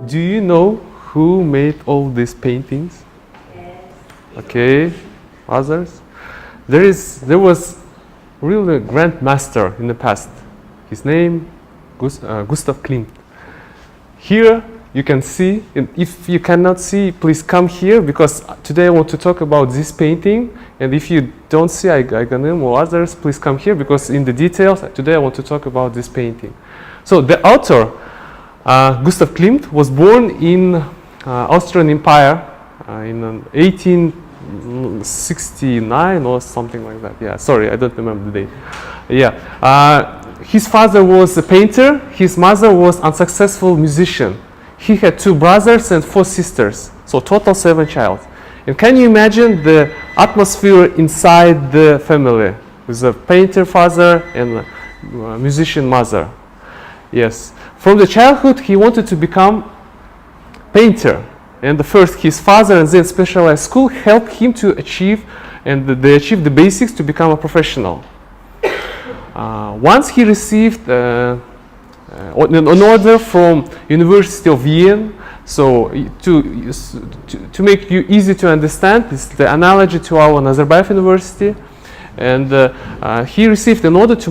Do you know who made all these paintings? Okay, others? There was really a grand master in the past. His name, Gustav Klimt. Here you can see, and if you cannot see, please come here, because today I want to talk about this painting. And if you don't see Aganim or others, please come here, because in the details, today I want to talk about this painting. So the author, Gustav Klimt, was born in Austrian Empire in 1869 or something like that. Yeah, sorry, I don't remember the date. Yeah, his father was a painter. His mother was an unsuccessful musician. He had 2 brothers and 4 sisters, so total 7 children. And can you imagine the atmosphere inside the family with a painter father and a musician mother? Yes. From the childhood, he wanted to become painter. And first, his father and then specialized school helped him to achieve, and they achieved the basics to become a professional. Once he received an order from University of Vienna. So to make you easy to understand, it's the analogy to our Nazarbayev University. And he received an order to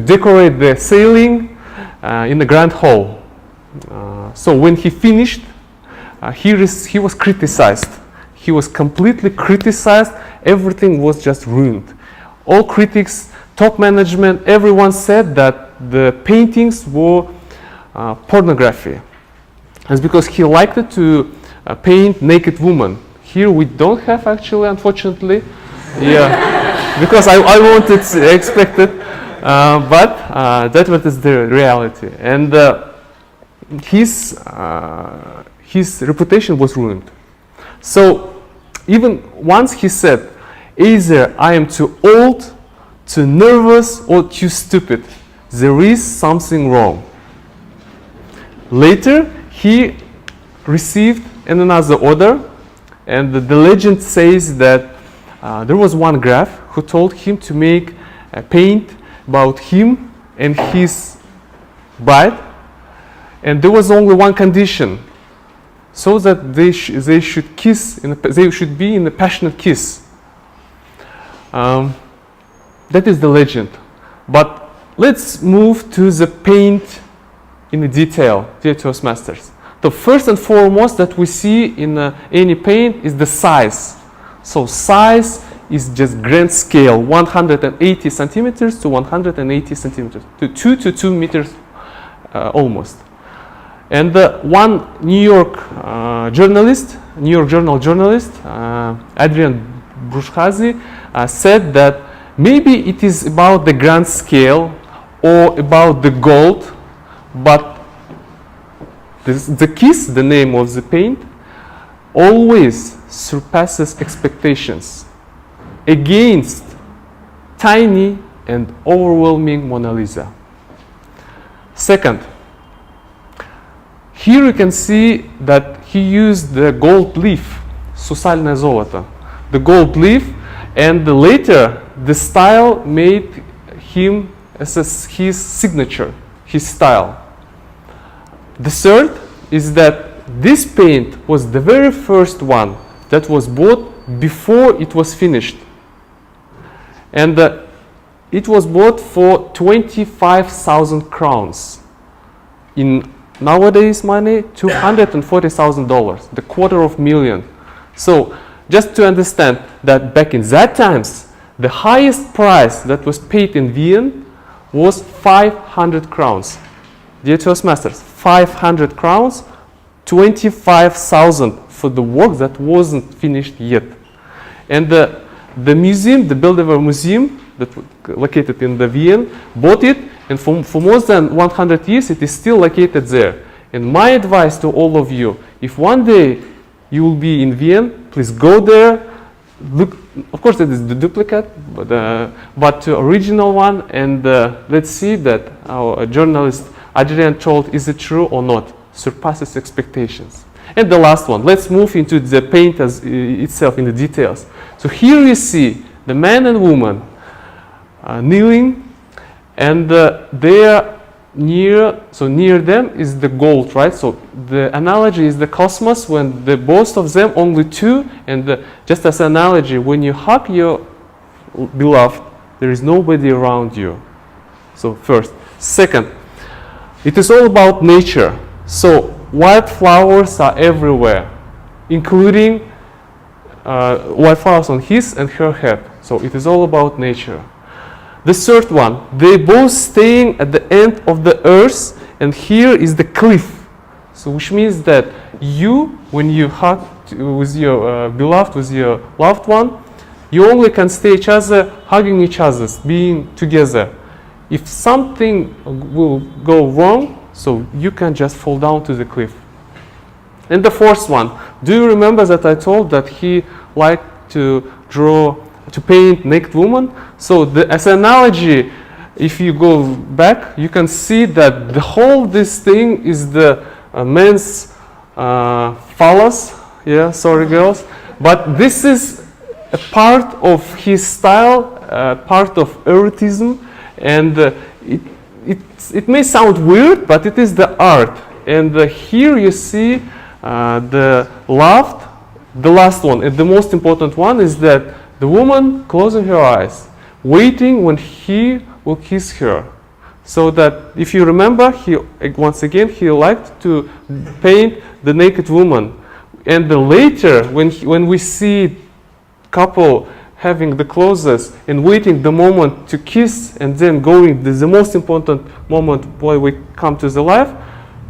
decorate the ceiling in the grand hall. So when he finished, he was criticized. He was completely criticized. Everything was just ruined. All critics, top management, everyone said that the paintings were pornography. It's because he liked it to paint naked women. Here we don't have, actually, unfortunately. Yeah, because I wanted to expect it, but that was the reality. And his reputation was ruined. So even once he said, either I am too old, too nervous, or too stupid. There is something wrong. Later, he received another order, and the legend says that there was one Graf who told him to make a paint about him and his bride, and there was only one condition, so that they should kiss, they should be in a passionate kiss. That is the legend. But let's move to the paint in the detail, dear Toastmasters. The first and foremost that we see in any paint is the size. So size is just grand scale, 180 centimeters to 180 centimeters, to 2 meters almost. And one New York journalist, New York Journal journalist, Adrian Bruchhazi, said that maybe it is about the grand scale or about the gold, but the kiss, the name of the paint, always surpasses expectations against tiny and overwhelming Mona Lisa. Second, here you can see that he used the gold leaf, сусальное золото, the gold leaf, and later the style made him as his signature, his style. The third is that this paint was the very first one that was bought before it was finished. And it was bought for 25,000 crowns. In nowadays money, $240,000, the $250,000. So just to understand that back in that times, the highest price that was paid in Vienna was 500 crowns. Dear Toastmasters, 500 crowns, 25,000 for the work that wasn't finished yet. And the museum, the Bilderberg Museum, that was located in the Vienna, bought it, and for more than 100 years it is still located there. And my advice to all of you, if one day you will be in Vienna, please go there, look, of course it is the duplicate, but the original one, and let's see that our journalist Adrian told, is it true or not? Surpasses expectations. And the last one, let's move into the paint as itself in the details. So here you see the man and woman kneeling, and they are near them is the gold, right? So the analogy is the cosmos when the both of them only two, and just as an analogy, when you hug your beloved, there is nobody around you. So first. Second, it is all about nature. So white flowers are everywhere, including white flowers on his and her head. So it is all about nature. The third one, they both staying at the end of the earth, and here is the cliff. So which means that you, when you hug with your beloved, with your loved one, you only can stay each other, hugging each other, being together. If something will go wrong, so you can just fall down to the cliff. And the fourth one, do you remember that I told that he liked to paint naked woman? So as an analogy, if you go back, you can see that the whole this thing is the man's phallus. Yeah, sorry girls. But this is a part of his style, part of erotism, and it may sound weird, but it is the art. And here you see the last one, and the most important one is that the woman closing her eyes, waiting when he will kiss her. So that if you remember, once again, he liked to paint the naked woman. And later, when we see couple having the clothes and waiting the moment to kiss, and then going, the most important moment while we come to the life.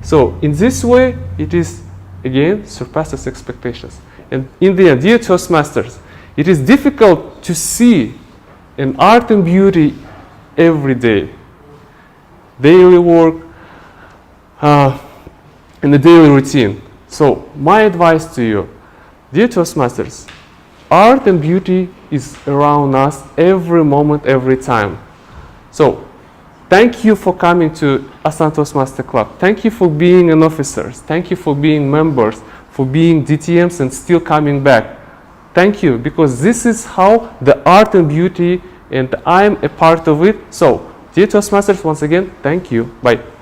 So in this way, it is, again, surpasses expectations. And in the end, dear Toastmasters, it is difficult to see an art and beauty every day. Daily work, in the daily routine. So my advice to you, dear Toastmasters, art and beauty is around us every moment, every time. So thank you for coming to Astana Toastmaster Club. Thank you for being an officer. Thank you for being members, for being DTMs and still coming back. Thank you, because this is how the art and beauty, and I'm a part of it. So, dear Toastmasters, once again, thank you. Bye.